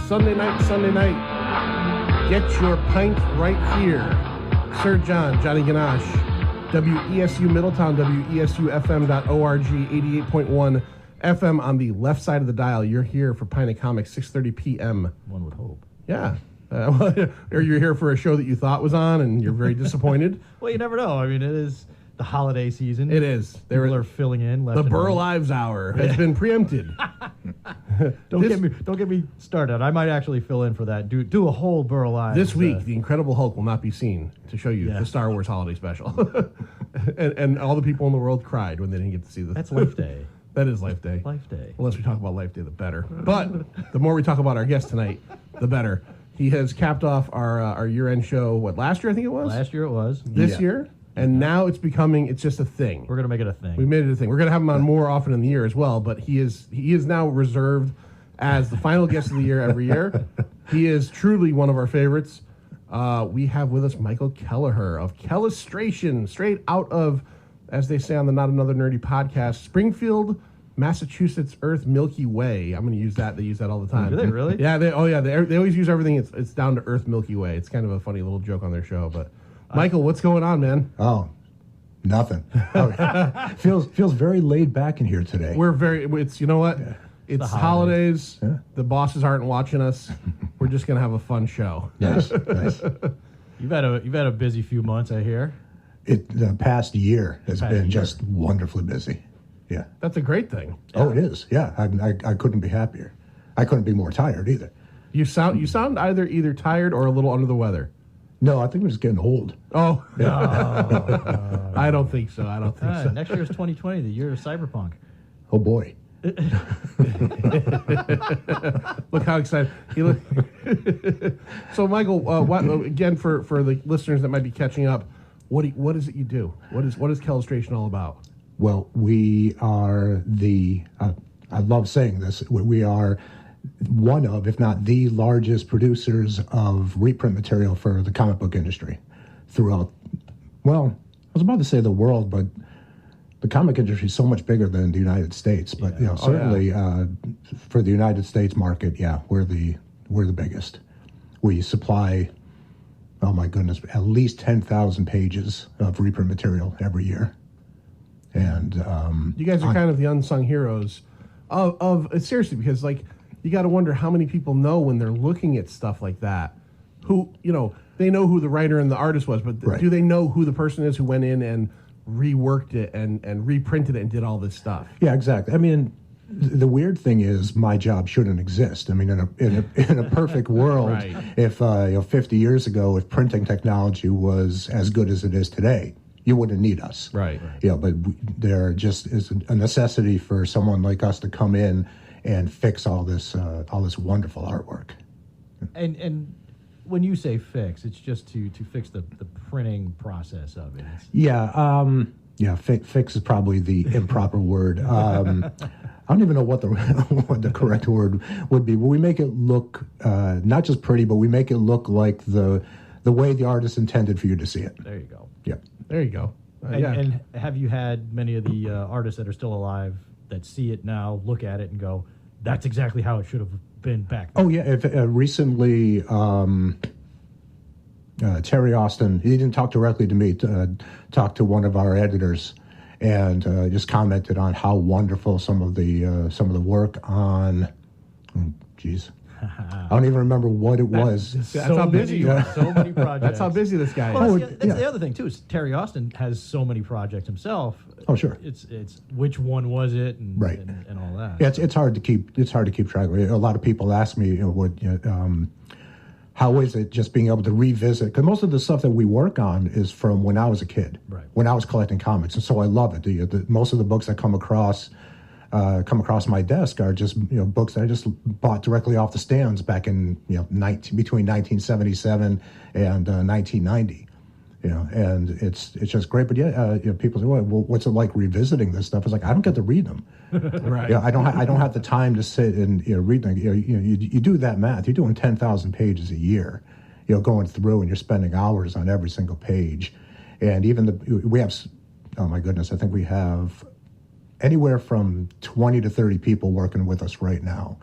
Sunday night. Get your pint right here. Sir Johnny Ganache, WESU Middletown, WESUFM.org, 88.1 FM on the left side of the dial. You're here for Pint of Comics, 6:30 p.m. One would hope. Yeah. Or you're here for a show that you thought was on and you're very disappointed. Well, you never know. I mean, it is the holiday season. It is. People are filling in. The Burr Lives Hour has been preempted. Don't get me started. I might actually fill in for that. Do a whole Burr Lives. This week, the Incredible Hulk will not be seen to show you the Star Wars holiday special. and all the people in the world cried when they didn't get to see this. That's Life Day. That is Life Day. Life Day. Unless we talk about Life Day, the better. But the more we talk about our guest tonight, the better. He has capped off our year-end show, last year I think it was? Last year it was. This year? And now it's just a thing. We're going to make it a thing. We made it a thing. We're going to have him on more often in the year as well, but he is now reserved as the final guest of the year every year. He is truly one of our favorites. We have with us Michael Kelleher of Kellestration, straight out of, as they say on the Not Another Nerdy podcast, Springfield, Massachusetts Earth Milky Way. I'm going to use that. They use that all the time. Do they really? Yeah. They always use everything. It's down to Earth Milky Way. It's kind of a funny little joke on their show. But Michael, what's going on, man? Oh, nothing. Feels very laid back in here today. It's you know what? Yeah. It's the holidays. Yeah. The bosses aren't watching us. We're just going to have a fun show. Nice. You've had a busy few months, I hear. The past year has been just wonderfully busy. Yeah. That's a great thing. Oh, it is. Yeah. I couldn't be happier. I couldn't be more tired either. You sound either tired or a little under the weather. No, I think I'm just getting old. Oh. No. I don't think so. So. Next year is 2020, the year of cyberpunk. Oh, boy. Look how excited he look. So, Michael, again for the listeners that might be catching up, what is it you do? What is Kellestration all about? Well, we are I love saying this, we are one of, if not the largest producers of reprint material for the comic book industry throughout, well, I was about to say the world, but the comic industry is so much bigger than the United States. But certainly for the United States market, we're the biggest. We supply, oh my goodness, at least 10,000 pages of reprint material every year. And you guys are kind of the unsung heroes of seriously, because you got to wonder how many people know when they're looking at stuff like that, who they know who the writer and the artist was, but do they know who the person is who went in and reworked it and reprinted it and did all this stuff? Yeah, exactly. I mean, the weird thing is my job shouldn't exist. I mean, in a perfect world, right. If 50 years ago, if printing technology was as good as it is today, you wouldn't need us. Right. Yeah, but there just is a necessity for someone like us to come in and fix all this wonderful artwork. And when you say fix, it's just to fix the printing process of it. Fix is probably the improper word. I don't even know what the correct word would be. But we make it look not just pretty, but we make it look like the way the artist intended for you to see it. There you go. Yep. There you go. And have you had many of the artists that are still alive that see it now, look at it and go, that's exactly how it should have been back then? Oh, yeah. Recently, Terry Austin, he didn't talk directly to me, talked to one of our editors and just commented on how wonderful some of the work on, I don't even remember what it was. That's how busy you are. So many projects. That's how busy this guy is. Well, that's the other thing too. Is Terry Austin has so many projects himself. Oh, sure. It's which one was it, and right, and all that. Yeah, it's hard to keep track of it. A lot of people ask me, how is it just being able to revisit? Because most of the stuff that we work on is from when I was a kid, right, when I was collecting comics, and so I love it. Most of the books that come across my desk are just books that I just bought directly off the stands back in between 1977 and 1990. And it's just great. But people say, well, what's it like revisiting this stuff? It's like I don't get to read them. Right. I don't have the time to sit and read them. You do that math. You're doing 10,000 pages a year. Going through, and you're spending hours on every single page. And even we have, oh my goodness, I think we have anywhere from 20 to 30 people working with us right now.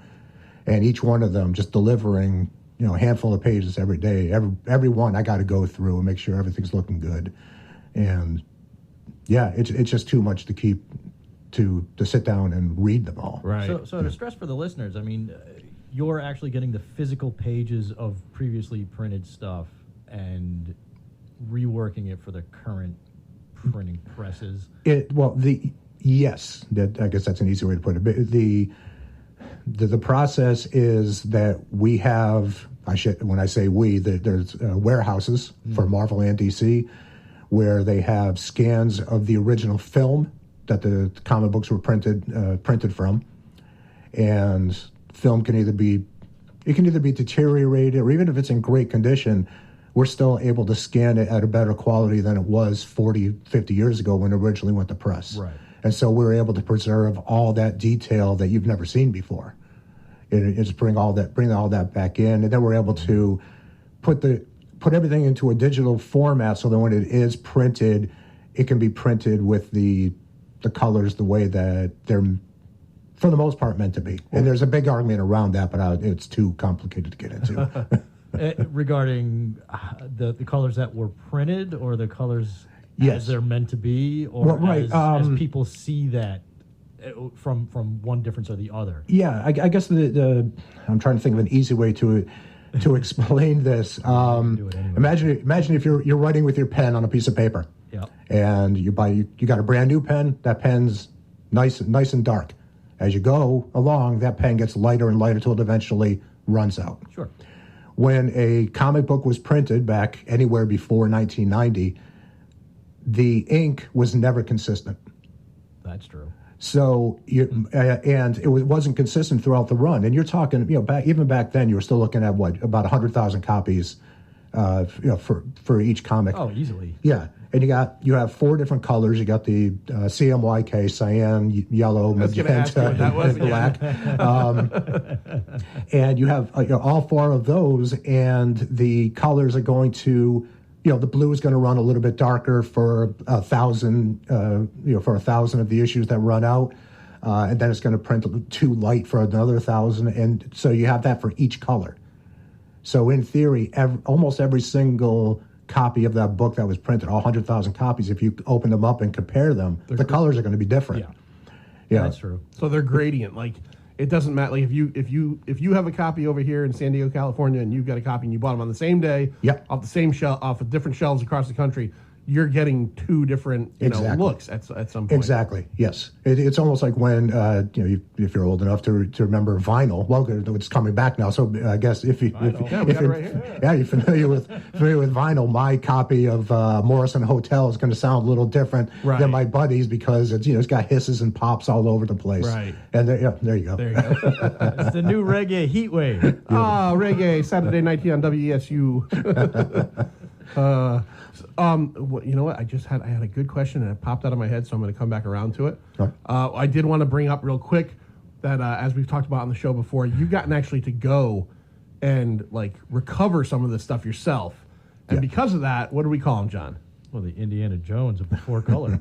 and each one of them just delivering, a handful of pages every day. Every one I got to go through and make sure everything's looking good. And yeah, it's just too much to keep to sit down and read them all. Right. So to stress for the listeners, I mean, you're actually getting the physical pages of previously printed stuff and reworking it for the current printing presses. Yes, I guess that's an easy way to put it. The process is that we have, when I say we, there's warehouses for Marvel and DC where they have scans of the original film that the comic books were printed from, and film can either be deteriorated, or even if it's in great condition, we're still able to scan it at a better quality than it was 40, 50 years ago when it originally went to press. Right. And so we're able to preserve all that detail that you've never seen before. It's bring all that back in, and then we're able to put everything into a digital format so that when it is printed, it can be printed with the colors the way that they're, for the most part, meant to be. And there's a big argument around that, but it's too complicated to get into. Regarding the colors that were printed, or the colors Yes. as they're meant to be, or Well, right, as people see that from one difference or the other. Yeah, I guess I'm trying to think of an easy way to explain this. Do it anyway. Imagine if you're writing with your pen on a piece of paper. Yep. And you got a brand new pen. That pen's nice and dark. As you go along, that pen gets lighter and lighter till it eventually runs out. Sure. When a comic book was printed back anywhere before 1990, the ink was never consistent. That's true. So and it wasn't consistent throughout the run. And you're talking, even back then, you were still looking at about 100,000 copies, for each comic. Oh, easily. Yeah, and you have 4 different colors. You got the CMYK, cyan, yellow, magenta, and black. And you have all 4 of those, and the colors are going to, the blue is going to run a little bit darker for 1,000, for 1,000 of the issues that run out, and then it's going to print too light for another 1,000, and so you have that for each color. So in theory, almost every single copy of that book that was printed, all 100,000 copies, if you open them up and compare them, the colors are going to be different. Yeah, that's true. So they're gradient. Like, it doesn't matter. Like, if you have a copy over here in San Diego, California, and you've got a copy and you bought them on the same day, off the same shelf, off of different shelves across the country, you're getting 2 different looks at some point. Exactly. Yes, it's almost like when if you're old enough to remember vinyl. Well, it's coming back now. So I guess if you're familiar with vinyl, my copy of Morrison Hotel is going to sound a little different than my buddies because it's got hisses and pops all over the place. Right. And there you go. There you go. It's the new reggae heat wave. Reggae Saturday night here on WESU. You know what? I had a good question and it popped out of my head, so I'm going to come back around to it. Right. I did want to bring up real quick that as we've talked about on the show before, you've gotten actually to go and recover some of this stuff yourself, and because of that, what do we call him, John? Well, the Indiana Jones of before color.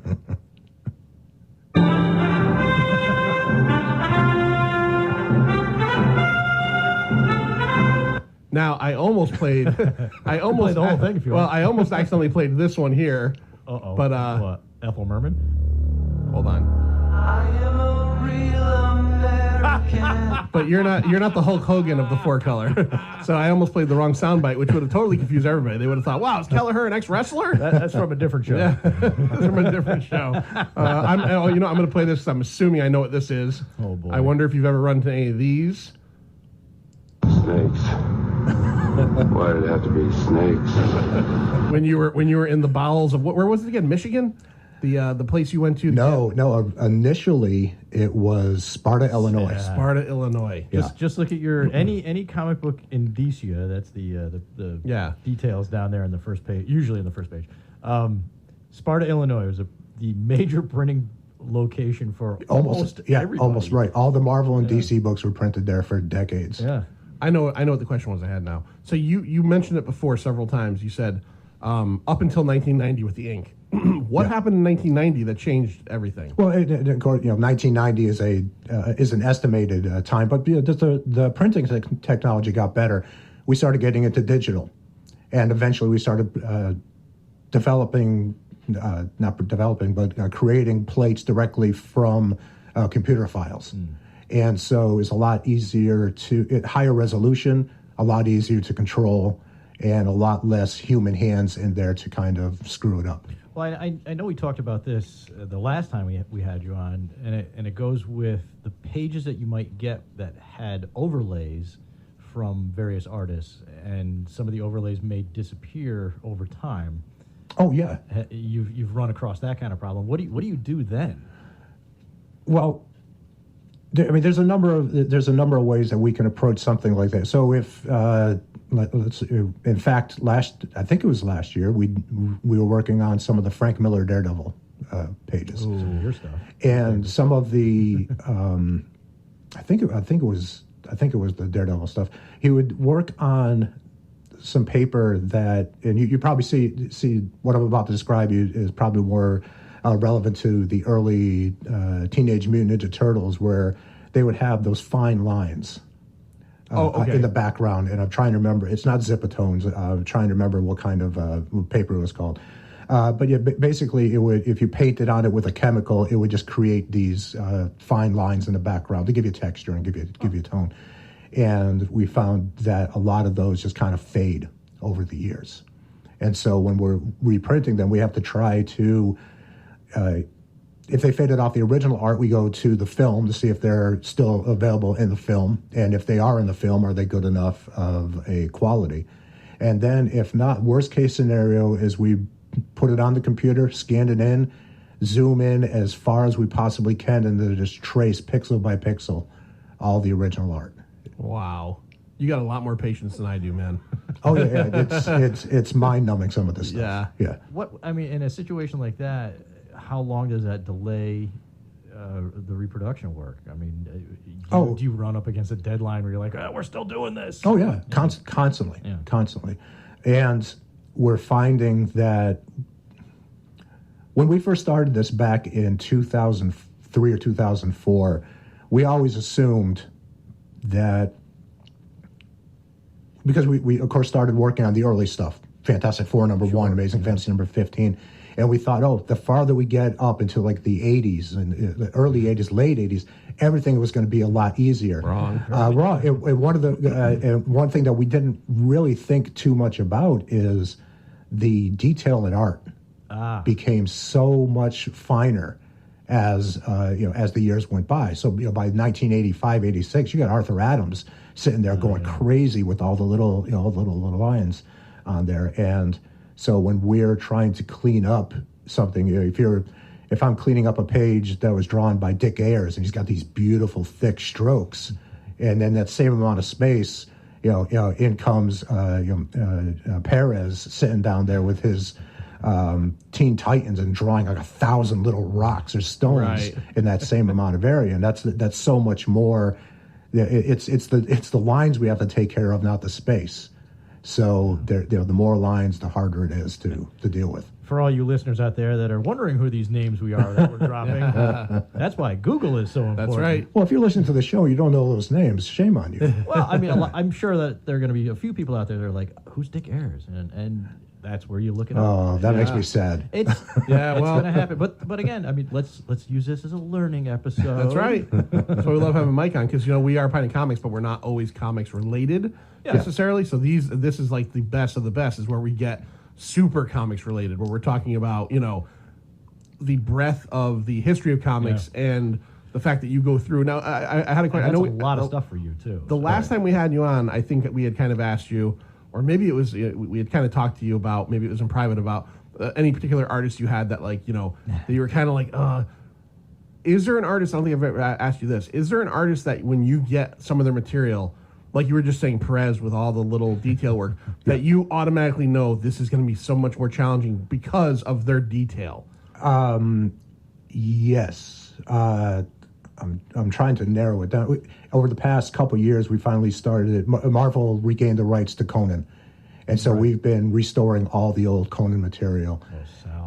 Now, I almost played. I almost play the whole thing if you want. Well, I almost accidentally played this one here. Uh-oh. But what? Ethel Merman? Hold on. I am a real American. But you're not the Hulk Hogan of the 4-color. So I almost played the wrong soundbite, which would have totally confused everybody. They would have thought, "Wow, is Kelleher an ex-wrestler?" That's from a different show. Yeah, that's from a different show. I'm going to play this 'cause I'm assuming I know what this is. Oh, boy. I wonder if you've ever run into any of these. Snakes. Why did it have to be snakes? When you were in the bowels of where was it again? Michigan, the place you went to. No. Initially, it was Sparta, Illinois. Sparta, Illinois. Just look at your any comic book indicia. That's the details down there in the first page. Usually in the first page. Sparta, Illinois was the major printing location for almost everybody. Almost right. All the Marvel and DC books were printed there for decades. Yeah. I know what the question was I had now. So you mentioned it before several times. You said up until 1990 with the ink. What happened in 1990 that changed everything? Well, of course, 1990 is an estimated time, but the printing technology got better. We started getting into digital, and eventually we started creating plates directly from computer files. And so it's a lot easier higher resolution, a lot easier to control, and a lot less human hands in there to kind of screw it up. Well, I know we talked about this the last time we had you on, and it goes with the pages that you might get that had overlays from various artists, and some of the overlays may disappear over time. Oh yeah, you've run across that kind of problem. What do you do then? Well, there's a number of ways that we can approach something like that. So if in fact, I think it was last year, we were working on some of the Frank Miller Daredevil pages. Ooh, your stuff. And some of the I think it was the Daredevil stuff. He would work on some paper that, and you probably see what I'm about to describe is probably more relevant to the early Teenage Mutant Ninja Turtles, where they would have those fine lines in the background. And I'm trying to remember, it's not Zipatones. I'm trying to remember what kind of paper it was called. But yeah, basically, if you painted on it with a chemical, it would just create these fine lines in the background to give you texture and give you tone. And we found that a lot of those just kind of fade over the years. And so when we're reprinting them, we have to try to, if they faded off the original art, we go to the film to see if they're still available in the film. And if they are in the film, are they good enough of a quality? And then if not, worst case scenario is we put it on the computer, scan it in, zoom in as far as we possibly can, and then just trace pixel by pixel all the original art. Wow. You got a lot more patience than I do, man. Oh yeah. It's mind-numbing, some of this stuff. Yeah. In a situation like that, how long does that delay the reproduction work? I mean, do you run up against a deadline where you're like, we're still doing this? Oh yeah, constantly. And we're finding that when we first started this back in 2003 or 2004, we always assumed that, because we of course started working on the early stuff, Fantastic Four #1, Amazing Fantasy #15, and we thought, the farther we get up into like the 80s and the early 80s, late 80s, everything was going to be a lot easier. Wrong. One thing that we didn't really think too much about is the detail in art became so much finer as the years went by. So by 1985, 86, you got Arthur Adams sitting there going crazy with all the little little lines on there. And so when we're trying to clean up something, if I'm cleaning up a page that was drawn by Dick Ayers and he's got these beautiful thick strokes, and then that same amount of space, in comes Perez sitting down there with his Teen Titans and drawing like 1,000 little rocks or stones in that same amount of area, and that's so much more. It's the lines we have to take care of, not the space. So the more lines, the harder it is to deal with. For all you listeners out there that are wondering who these names we are that we're dropping, that's why Google is so important. That's right. Well, if you're listening to the show, you don't know those names. Shame on you. Well, I'm sure that there are going to be a few people out there that are like, "Who's Dick Ayers?" and that's where you look it up. Oh, that makes me sad. It's going to happen. But again, let's use this as a learning episode. That's right. That's why we love having Mike on, because we are Pine Comics, but we're not always comics related necessarily. So this is like the best of the best, is where we get super comics related, where we're talking about the breadth of the history of comics and the fact that you go through. Now, I had a question. I know a lot of stuff for you too. The last time we had you on, I think that we had kind of asked you, or maybe it was we had kind of talked to you about, maybe it was in private, about any particular artist you had that that you were kind of like, is there an artist? I don't think I've ever asked you this. Is there an artist that when you get some of their material, like you were just saying, Perez with all the little detail work, that you automatically know this is going to be so much more challenging because of their detail? Yes. I'm trying to narrow it down. Over the past couple of years, we finally started. Marvel regained the rights to Conan, and so we've been restoring all the old Conan material.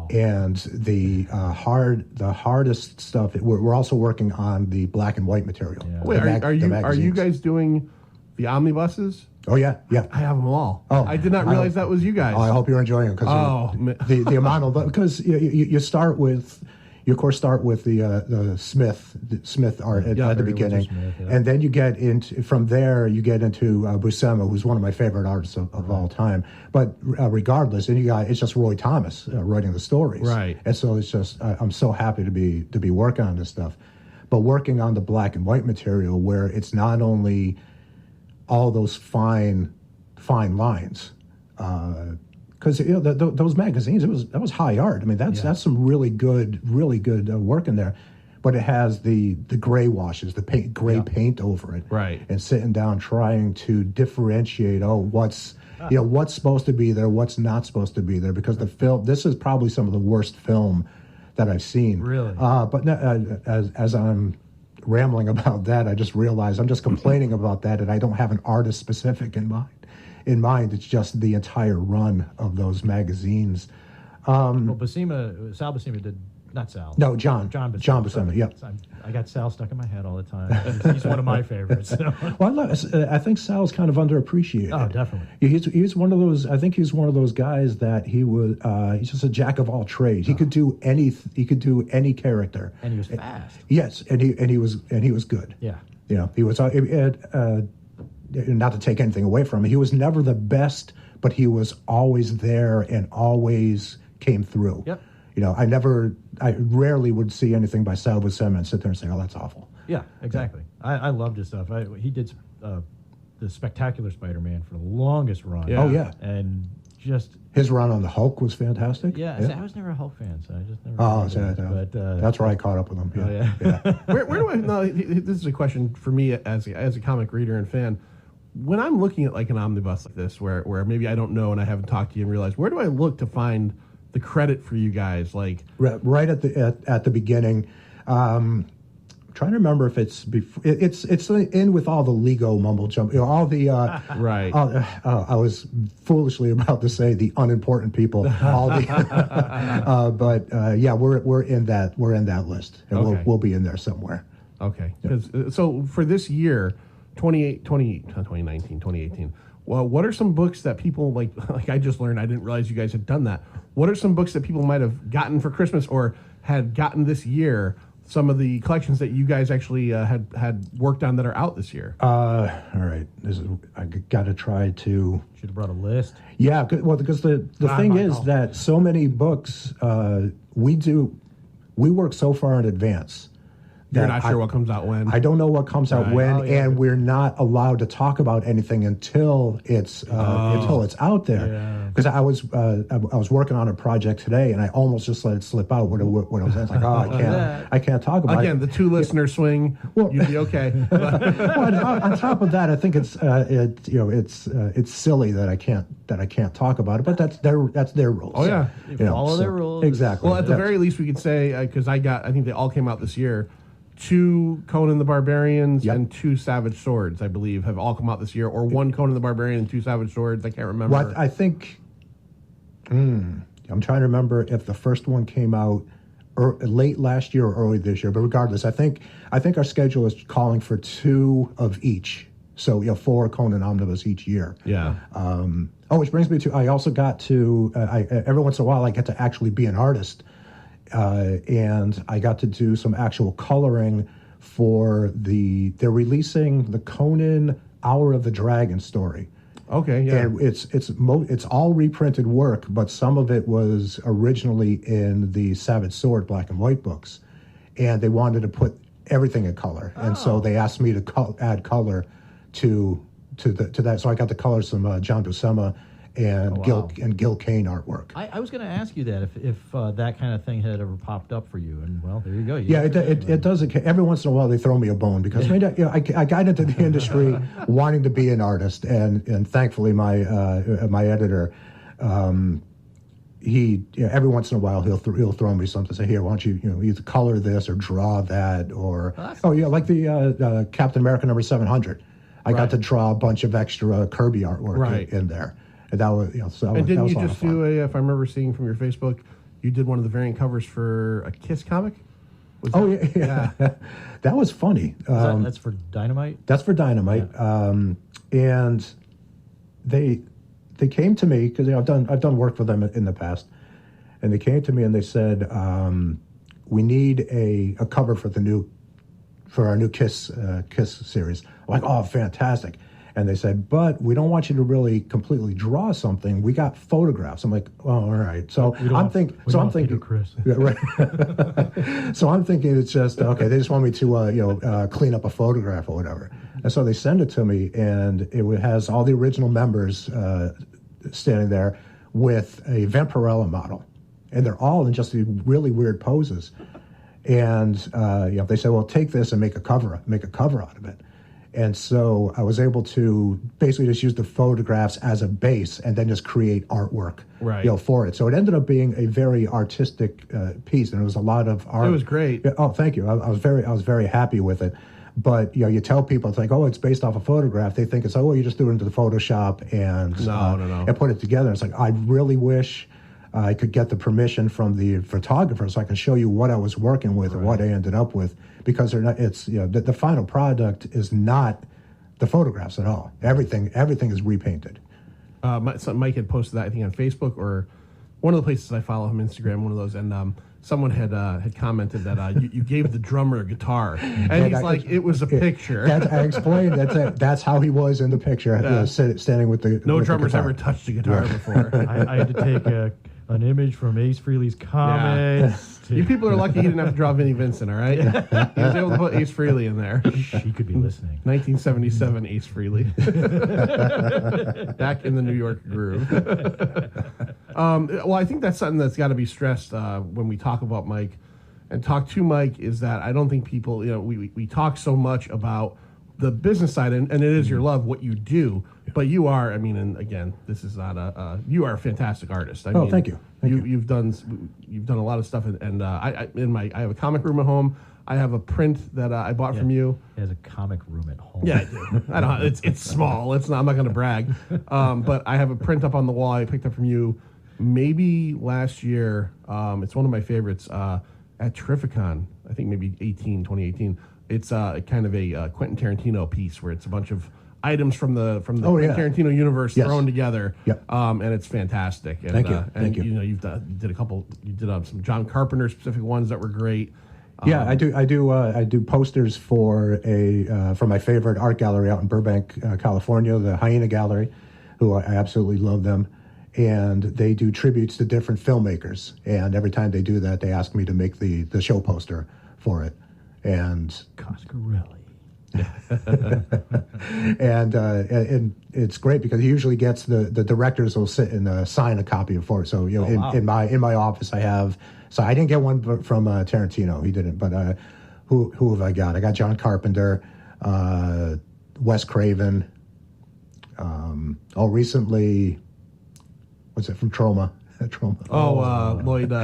And the hardest stuff. We're also working on the black and white material. Yeah. Wait, are you guys doing the omnibuses? Oh yeah. I have them all. Oh, I did not realize that was you guys. Oh, I hope you're enjoying it because the amount of because you start with. You of course start with the Smith art at the beginning, Smith, yeah. and then you get into from there you get into Buscema, who's one of my favorite artists of all time. But regardless, and it's just Roy Thomas writing the stories, right? And so it's just I'm so happy to be working on this stuff, but working on the black and white material where it's not only all those fine lines. Because those magazines, that was high art. I mean, that's some really good work in there. But it has the gray washes, the gray paint over it, right? And sitting down trying to differentiate. What's supposed to be there, what's not supposed to be there. Because the film, this is probably some of the worst film that I've seen. Really? But as I'm rambling about that, I just realized I'm just complaining about that, and I don't have an artist specific in mind. It's just the entire run of those magazines. Well, Sal Buscema did, not Sal. No, John Buscema. John Buscema, yeah. I got Sal stuck in my head all the time. He's one of my favorites. So. Well, I think Sal's kind of underappreciated. Oh, definitely. He's one of those. I think he's one of those guys that he's just a jack of all trades. He could do any character. And he was fast. Yes, and he was good. Yeah. He was. Not to take anything away from him, he was never the best, but he was always there and always came through. Yep. I rarely would see anything by Sal Buscema and sit there and say, "Oh, that's awful." Yeah, exactly. I loved his stuff. He did the Spectacular Spider-Man for the longest run. Yeah. Oh yeah, and just his run on the Hulk was fantastic. Yeah. I was never a Hulk fan, so I just never. But that's where I caught up with him. Yeah. Oh, yeah. Where do I? No, this is a question for me as a comic reader and fan. When I'm looking at like an omnibus like this, where maybe I don't know and I haven't talked to you and realized, where do I look to find the credit for you guys? Like right at the beginning. Trying to remember if it's before. It's in with all the Lego mumble jump. All the right. I was foolishly about to say the unimportant people. All the, we're in that list, and okay. we'll be in there somewhere. Okay. So for this year, 2018. Well, what are some books that people like I just learned, I didn't realize you guys had done that. What are some books that people might have gotten for Christmas or had gotten this year? Some of the collections that you guys actually had worked on that are out this year. All right. I got to try to. Should have brought a list. Yeah, well, because the thing is that so many books we work so far in advance. You're not sure what comes out when. I don't know what comes out when, yeah. and we're not allowed to talk about anything until it's out there. Because I was working on a project today, and I almost just let it slip out when I was like, I can't talk about it. Again, the two listener swing. Well, you'd be okay. Well, on top of that, I think it's silly that I can't talk about it, but that's their rules. Oh yeah, follow their rules. Exactly. Well, at the very least, we could say because I think they all came out this year. 2 Conan the Barbarians and 2 Savage Swords, I believe, have all come out this year, or 1 Conan the Barbarian and 2 Savage Swords. I can't remember. Well, I think I'm trying to remember if the first one came out late last year or early this year. But regardless, I think our schedule is calling for 2 of each. So 4 Conan omnibus each year. Yeah. Which brings me to I also got to every once in a while I get to actually be an artist. And I got to do some actual coloring for they're releasing the Conan Hour of the Dragon story. Okay, yeah. And it's all reprinted work, but some of it was originally in the Savage Sword black and white books, and they wanted to put everything in color, and so they asked me to add color to that. So I got to color some John Buscema and Gil Kane artwork. I was going to ask you that if that kind of thing had ever popped up for you, and well, there you go. It does. Every once in a while, they throw me a bone because I got into the industry wanting to be an artist, and thankfully my editor, he every once in a while he'll throw me something. Say, here, why don't you either color this or draw that or like the Captain America number 700. I got to draw a bunch of extra Kirby artwork in there. And that was, and didn't you just do if I remember seeing from your Facebook, you did one of the variant covers for a Kiss comic. Yeah. That was funny. That's for Dynamite? That's for Dynamite. Yeah. And they came to me because I've done work for them in the past, and they came to me and they said, we need a cover for our new Kiss series. I'm like, oh, fantastic. And they said, but we don't want you to really completely draw something. We got photographs. I'm like, oh, all right. So I'm thinking, Chris. Yeah, right. So I'm thinking it's just okay. They just want me to clean up a photograph or whatever. And so they send it to me, and it has all the original members standing there with a Vampirella model, and they're all in just really weird poses. And they said, well, take this and make a cover out of it. And so I was able to basically just use the photographs as a base and then just create artwork, for it. So it ended up being a very artistic piece, and it was a lot of art. It was great. Oh, thank you. I was very happy with it. But you tell people it's like, oh, it's based off a photograph. They think it's like, oh, you just threw it into the Photoshop and no. and put it together. It's like I really wish I could get the permission from the photographer so I can show you what I was working with and what I ended up with, because they're not. It's the final product is not the photographs at all. Everything is repainted. Mike had posted that, I think, on Facebook or one of the places I follow him, Instagram, one of those, and someone had commented that you gave the drummer a guitar, and he's like, it was a picture. I explained that's how he was in the picture, standing with the. No with drummers the guitar. ever touched a guitar before. I had to take an image from Ace Frehley's comics. You people are lucky he didn't have to draw Vinnie Vincent, all right? He was able to put Ace Frehley in there. She could be listening. 1977 Ace Frehley. Back in the New York groove. Well, I think that's something that's got to be stressed when we talk about Mike and talk to Mike, is that I don't think people, we talk so much about the business side, and it is your love, what you do. But you are, and again, this is not you are a fantastic artist. Thank you. You've done a lot of stuff, and I have a comic room at home. I have a print that I bought from you. He has a comic room at home. Yeah, I do. I don't. It's small. I'm not going to brag, but I have a print up on the wall I picked up from you, maybe last year. It's one of my favorites at Terrificon. I think maybe 2018. It's kind of a Quentin Tarantino piece where it's a bunch of items from the Tarantino universe thrown together. Yep. And it's fantastic. And, Thank you. Thank you. You did some John Carpenter specific ones that were great. I do posters for my favorite art gallery out in Burbank, California, the Hyena Gallery, who I absolutely love them. And they do tributes to different filmmakers. And every time they do that, they ask me to make the show poster for it. And Coscarelli. and it's great because he usually gets the directors will sit and sign a copy of it. So in my office I have. So I didn't get one from Tarantino. He didn't. But who have I got? I got John Carpenter, Wes Craven. Recently, what's it from Trauma? Lloyd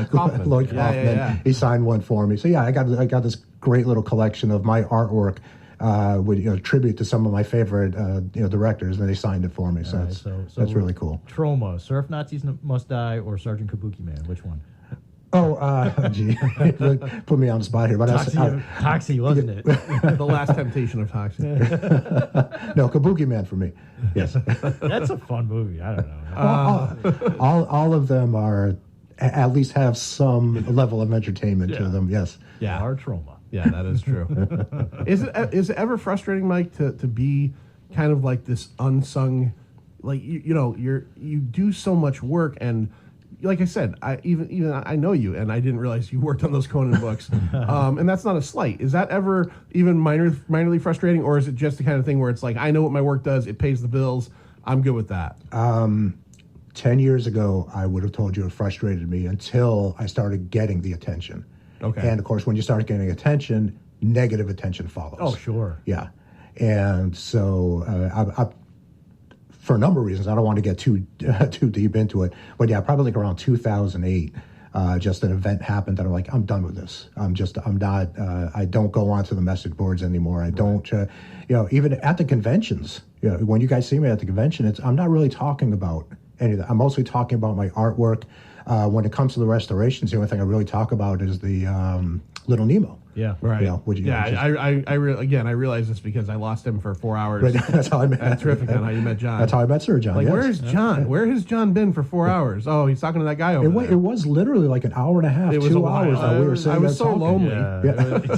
Kaufman. Lloyd Kaufman. Yeah. He signed one for me. So I got this great little collection of my artwork with tribute to some of my favorite directors, and they signed it for me. So that's really cool. Trauma, Surf Nazis Must Die, or Sergeant Kabuki Man? Which one? Gee, put me on the spot here. But Toxie, wasn't it? The Last Temptation of Toxie. No, Kabuki Man for me. Yes. That's a fun movie. I don't know. All of them are at least have some level of entertainment to them. Yes. Yeah. Our Trauma. Yeah, that is true. Is it ever frustrating, Mike, to be kind of like this unsung, like you do so much work, and like I said, I know you, and I didn't realize you worked on those Conan books, and that's not a slight. Is that ever even minorly frustrating, or is it just the kind of thing where it's like, I know what my work does, it pays the bills, I'm good with that? 10 years ago, I would have told you it frustrated me until I started getting the attention. Okay. And of course, when you start getting attention, negative attention follows. Oh, sure. Yeah. And so for a number of reasons, I don't want to get too deep into it, but probably like around 2008, just an event happened that I'm like, I'm done with this. I don't go onto the message boards anymore. I don't, even at the conventions, when you guys see me at the convention, I'm not really talking about any of that. I'm mostly talking about my artwork. When it comes to the restorations, the only thing I really talk about is the Little Nemo. Yeah, right. You know, I realize this because I lost him for 4 hours. Right, that's how I met. That's terrific on how you met John. That's how I met Sir John. Like, yes. where's John? Where has John been for 4 hours? Oh, he's talking to that guy over there. It was literally like an hour and a half, It was 2 a while. hours that we were sitting I was there so talking. lonely.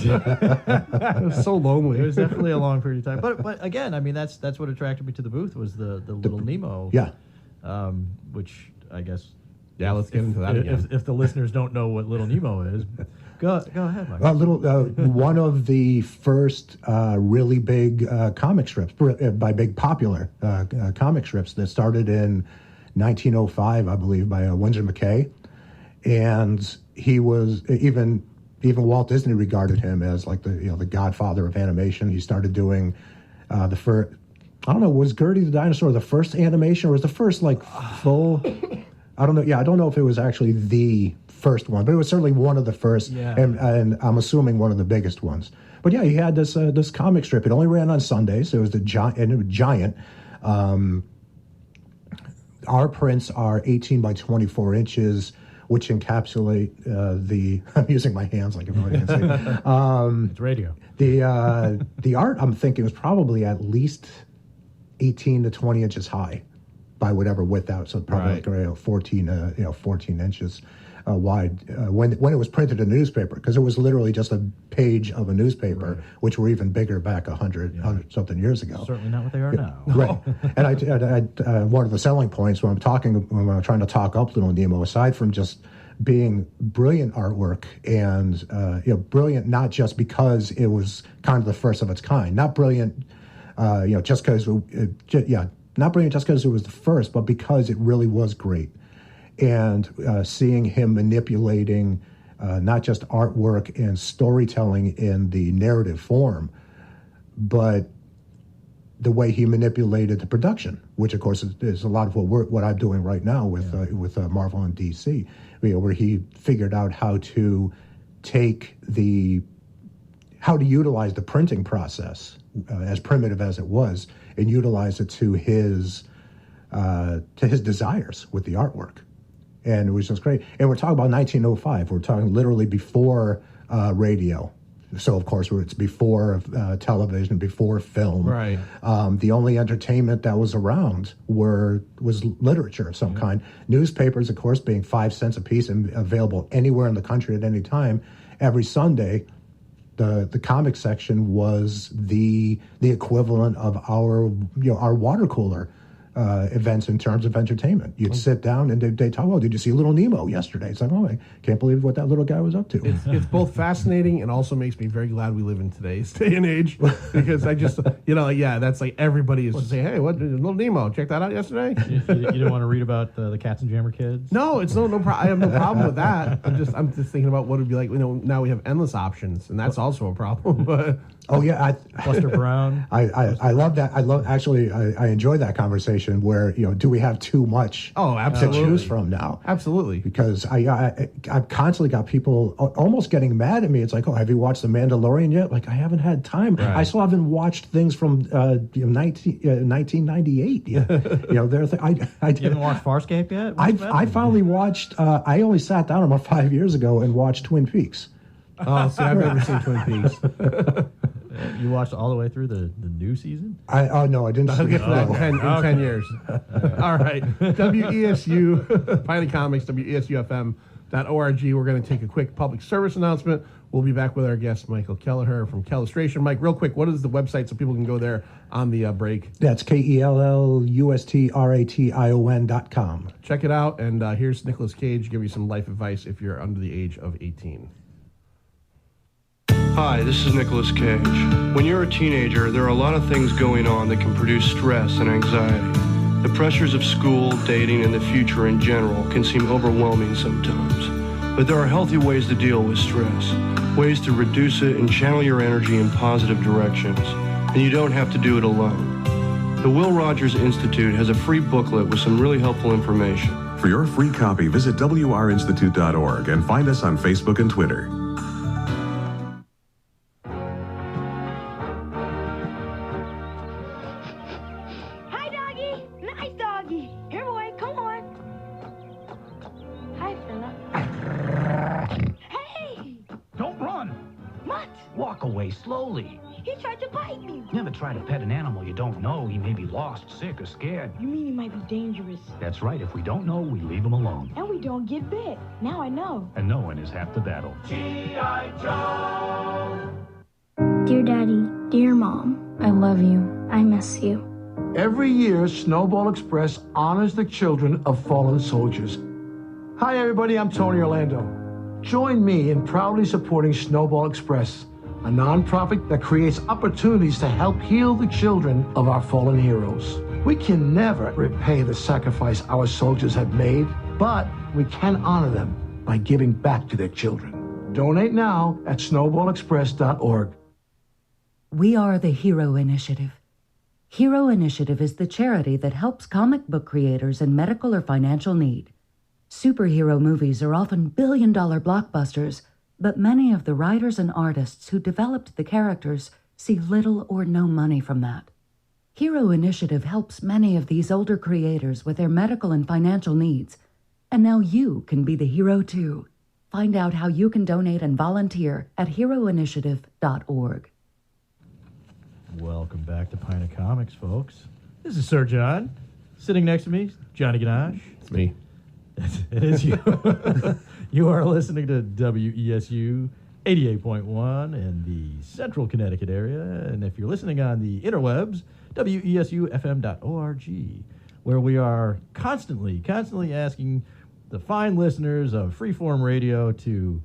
Yeah. It was so lonely. It was definitely a long period of time. But again, I mean, that's what attracted me to the booth was the Little Nemo. Yeah. Which I guess. Yeah, let's get into that again. If the listeners don't know what Little Nemo is, go ahead, Michael. One of the first really big comic strips, by big popular comic strips that started in 1905, I believe, by Winsor McCay, and he was even Walt Disney regarded him as like the godfather of animation. He started doing the first. I don't know, was Gertie the Dinosaur the first animation, or was the first like full? I don't know. Yeah, I don't know if it was actually the first one, but it was certainly one of the first, and I'm assuming one of the biggest ones. But yeah, he had this comic strip. It only ran on Sundays. It was giant. Our prints are 18 by 24 inches, which encapsulate the. I'm using my hands like everybody can see. It's radio. The art I'm thinking was probably at least 18 to 20 inches high by whatever width out, so probably like 14 inches wide when it was printed in a newspaper, because it was literally just a page of a newspaper, which were even bigger back 100 something years ago. Certainly not what they are now. Right. And I one of the selling points when I'm trying to talk up Little Nemo, aside from just being brilliant artwork and brilliant not just because it was kind of the first of its kind, not brilliant just because not brilliant just because it was the first, but because it really was great. And seeing him manipulating not just artwork and storytelling in the narrative form, but the way he manipulated the production, which of course is a lot of what I'm doing right now with Marvel and DC, where he figured out how to utilize the printing process, as primitive as it was, and utilize it to his desires with the artwork. And it was just great. And we're talking about 1905. We're talking literally before radio. So, of course, it's before television, before film. Right. The only entertainment that was around was literature of some kind. Newspapers, of course, being 5 cents a piece and available anywhere in the country at any time. Every Sunday, the comic section was the equivalent of our water cooler events in terms of entertainment. You'd sit down and they'd talk, oh, did you see Little Nemo yesterday? It's like, oh, I can't believe what that little guy was up to. It's both fascinating and also makes me very glad we live in today's day and age, because I just, that's like everybody is to say, hey, what, Little Nemo, check that out yesterday? You didn't want to read about the Katzenjammer kids? No, it's no problem. I have no problem with that. I'm just thinking about what it would be like. Now we have endless options, and that's also a problem. But oh yeah, Buster Brown. I love that. I enjoy that conversation where do we have too much to choose from now? Absolutely. Because I've constantly got people almost getting mad at me. It's like, oh, have you watched The Mandalorian yet? Like, I haven't had time. Right. I still haven't watched things from 1998 yet. You haven't watched Farscape yet? I finally watched. I only sat down about 5 years ago and watched Twin Peaks. Oh, see, I've never seen Twin Peaks. You watched all the way through the new season? No, I didn't. I'll get to that in 10 years. All right. WESU, Pilot Comics, WESUFM.org. We're going to take a quick public service announcement. We'll be back with our guest, Michael Kelleher from Kellustration. Mike, real quick, what is the website so people can go there on the break? That's KELLUSTRATION.com. Check it out. And here's Nicolas Cage give you some life advice if you're under the age of 18. Hi, this is Nicolas Cage. When you're a teenager, there are a lot of things going on that can produce stress and anxiety. The pressures of school, dating, and the future in general can seem overwhelming sometimes. But there are healthy ways to deal with stress, ways to reduce it and channel your energy in positive directions. And you don't have to do it alone. The Will Rogers Institute has a free booklet with some really helpful information. For your free copy, visit wrinstitute.org and find us on Facebook and Twitter. Hi, doggy. Nice doggy. Here, boy. Come on. High Walk away slowly. He tried to bite me. Never try to pet an animal you don't know. He may be lost, sick, or scared. You mean he might be dangerous? That's right. If we don't know, we leave him alone. And we don't get bit. Now I know. And knowing is half the battle. G.I. Joe. Dear Daddy, dear Mom, I love you. I miss you. Every year, Snowball Express honors the children of fallen soldiers. Hi, everybody. I'm Tony Orlando. Join me in proudly supporting Snowball Express, a nonprofit that creates opportunities to help heal the children of our fallen heroes. We can never repay the sacrifice our soldiers have made, but we can honor them by giving back to their children. Donate now at snowballexpress.org. We are the Hero Initiative. Hero Initiative is the charity that helps comic book creators in medical or financial need. Superhero movies are often billion-dollar blockbusters, but many of the writers and artists who developed the characters see little or no money from that. Hero Initiative helps many of these older creators with their medical and financial needs, and now you can be the hero too. Find out how you can donate and volunteer at heroinitiative.org. Welcome back to Pint of Comics, folks. This is Sir John. Sitting next to me, Johnny Ganache. It's me. It is you. You are listening to WESU 88.1 in the central Connecticut area. And if you're listening on the interwebs, WESUFM.org, where we are constantly asking the fine listeners of Freeform Radio to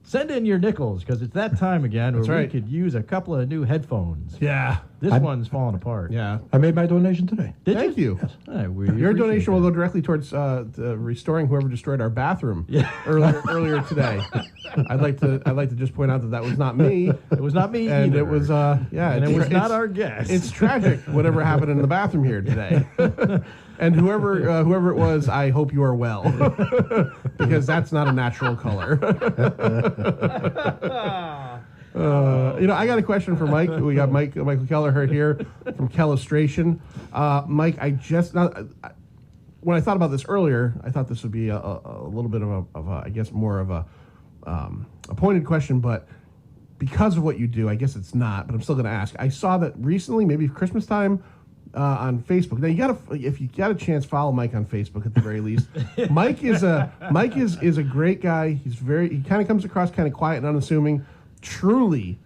send in your nickels, because it's that time again where we could use a couple of new headphones. Yeah. This one's falling apart. Yeah. I made my donation today. Thank you. Yes. All right, your donation will go directly towards restoring whoever destroyed our bathroom earlier today. I'd like to just point out that was not me. It was not me and either. it was and it was not our guest. It's tragic whatever happened in the bathroom here today. And whoever it was, I hope you are well, because that's not a natural color. I got a question for Mike. We got Michael Kelleher here from Kellustration. Mike, when I thought about this earlier, I thought this would be a little bit of a I guess more of a pointed question, but because of what you do, I guess it's not. But I'm still going to ask. I saw that recently, maybe Christmas time, on Facebook. Now if you got a chance, follow Mike on Facebook at the very least. Mike is a great guy. He kind of comes across kind of quiet and unassuming. Truly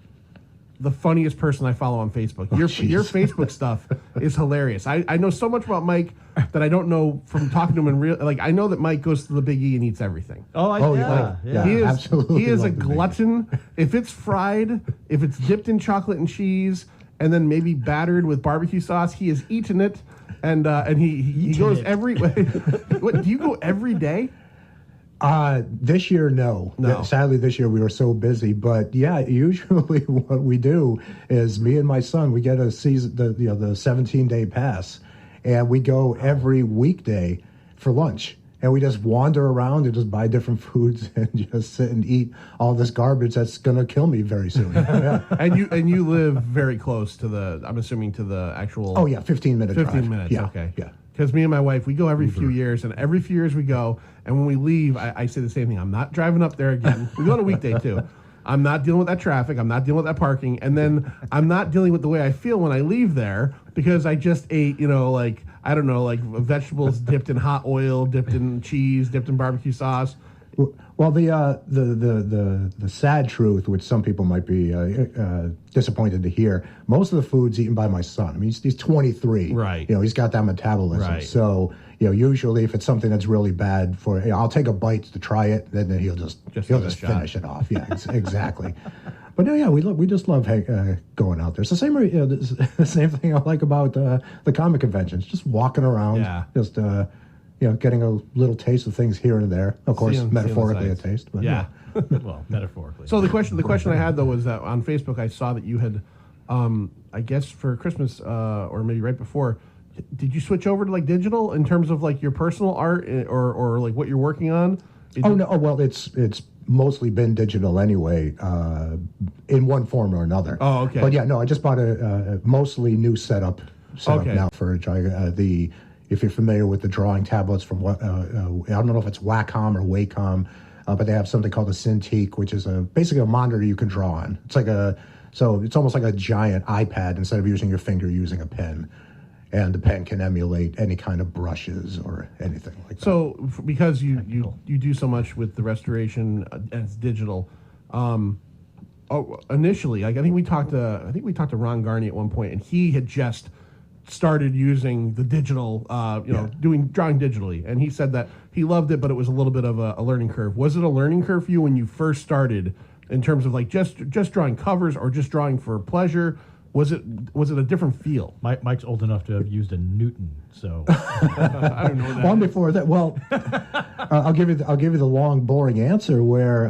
the funniest person I follow on Facebook. Your Facebook stuff is hilarious. I know so much about Mike that I don't know from talking to him in real. Like, I know that Mike goes to the Big E and eats everything. Yeah. He is a glutton. If it's fried, if it's dipped in chocolate and cheese, and then maybe battered with barbecue sauce, he has eaten it, and he goes every. What, do you go every day? This year, no. Sadly, this year we were so busy. But yeah, usually what we do is me and my son, we get the 17-day pass, and we go every weekday for lunch. And we just wander around and just buy different foods and just sit and eat all this garbage that's going to kill me very soon. Yeah. And you live very close to I'm assuming to the actual... Oh, yeah, 15-minute drive. 15 minutes, yeah, okay. Yeah. Because me and my wife, we go every few years, and every few years we go, and when we leave, I say the same thing. I'm not driving up there again. We go on a weekday, too. I'm not dealing with that traffic. I'm not dealing with that parking. And then I'm not dealing with the way I feel when I leave there, because I just ate, vegetables dipped in hot oil, dipped in cheese, dipped in barbecue sauce. Well, the sad truth, which some people might be disappointed to hear, most of the food's eaten by my son. I mean, he's 23. Right. He's got that metabolism. Right. So, usually if it's something that's really bad I'll take a bite to try it, then he'll just finish it off. Yeah, exactly. But yeah, we just love going out there. It's the same the same thing I like about the comic conventions. Just walking around, just getting a little taste of things here and there. Of course, metaphorically a taste. But yeah. Well, metaphorically. So the question I had though was that on Facebook I saw that you had, I guess for Christmas or maybe right before, did you switch over to like digital in terms of like your personal art or like what you're working on? Well, it's mostly been digital anyway, in one form or another. Oh, okay. But yeah, no, I just bought a mostly new setup now for if you're familiar with the drawing tablets from I don't know if it's Wacom or Wacom. but they have something called a Cintiq, which is basically a monitor you can draw on. So it's almost like a giant iPad. Instead of using your finger, you're using a pen. And the pen can emulate any kind of brushes or anything like that. So, because you do so much with the restoration and it's digital, initially, I think we talked to Ron Garney at one point, and he had just started using the digital, drawing digitally, and he said that he loved it, but it was a little bit of a learning curve. Was it a learning curve for you when you first started, in terms of like just drawing covers or just drawing for pleasure? Was it a different feel? Mike's old enough to have used a Newton, so I don't know that. Long before that. Well, I'll give you the long, boring answer where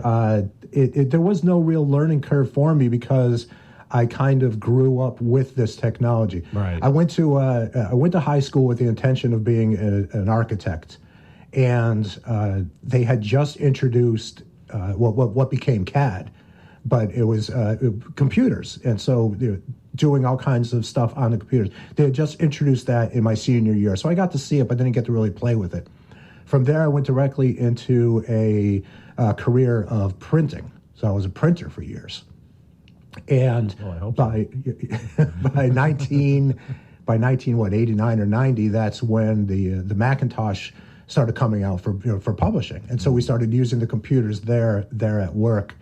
there was no real learning curve for me because I kind of grew up with this technology. Right. I went to high school with the intention of being an architect, and they had just introduced what became CAD, but it was computers, and so doing all kinds of stuff on the computers. They had just introduced that in my senior year, so I got to see it, but didn't get to really play with it. From there, I went directly into a career of printing. So I was a printer for years, and by 89 or 90, that's when the Macintosh started coming out for publishing, and so we started using the computers there at work.